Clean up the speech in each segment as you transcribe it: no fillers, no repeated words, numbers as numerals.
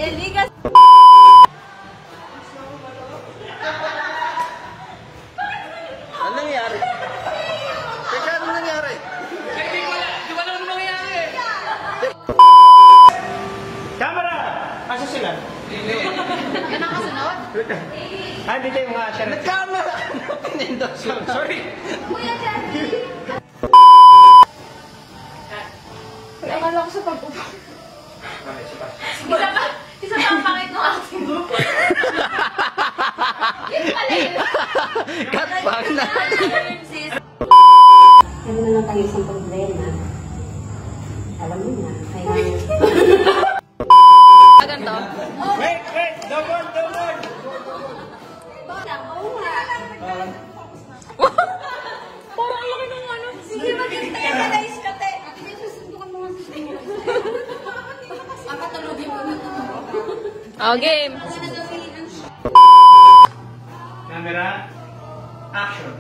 Eligas. Ano nangyari? Teka, ano nangyari? Hindi ko alam ano nangyari. Camera! Asa sila? Yan ang kasunod? Ah, dito yung mga siya. Nag-camera! Sorry. Kuya Jackie! Akala ko sa pag-upo. Isa pa ang pangit ng acting mo. Yun pala yun. Cut back na. Ano na lang tayo isang problema. Alam mo na, kaya... Ganto? Wait! Double! Oo nga. Parang laki ng ano. Sige, mag-internalize ka, te. Ate, may susundukan mo nga sa inyo. Patulogin mo na ito. Oh, game. Camera. Action.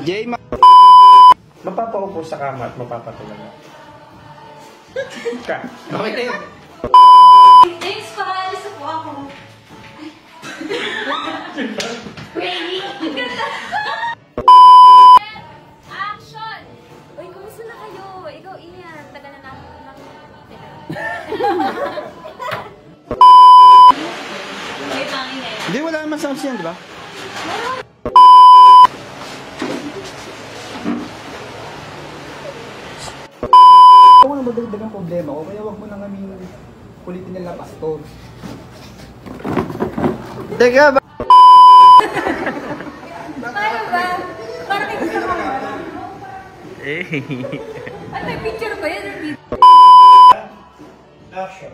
Jay, Mapapaupo sa kama at mapapatulog. Ka. okay na yun. Thanks, pa. Isa po ako. Ready? Ganda. Action! Uy, kumusta na kayo? Ikaw, Ian. Tagal na namin ng... May pangin ngayon. Hindi, wala naman sounds yan, di ba? Kung ano madagdagang problema ko, kaya wag mo nang kaming kulitin nila pastor. Teka ba? Paano ba? Parang may gusto mo. Eh. Ay, may picture ba yan? Action.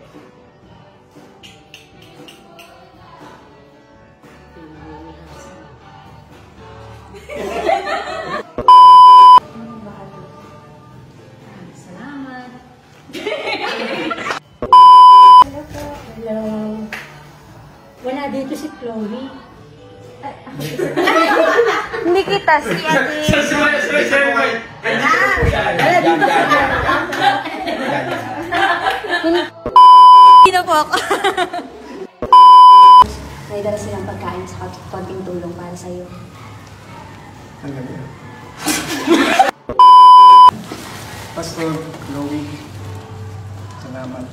Salamat. Hello. Wala dito si Chloe. Hindi kita, si Adi. Wala dito si Hindi po ako. May dala silang pagkain sa konting tulong para sa'yo. Pastor, Chloe. Salamat.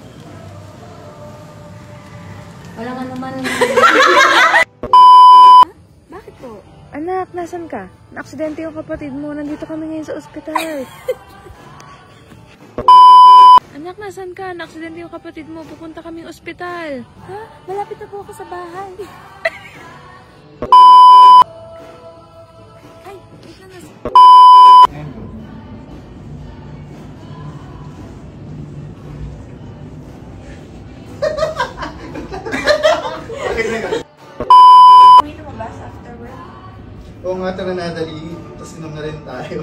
Walang ano man. Bakit po? Anak, nasan ka? Na-aksidente yung kapatid mo. Nandito kami ngayon sa ospital. Anak, nasan ka? Na-aksidente yung kapatid mo. Pupunta kaming ospital. Ha? Malapit na po ako sa bahay. Ay, wait lang na. Uwi na mabas after work? Oo nga, tara nadali. Tapos inom na rin tayo.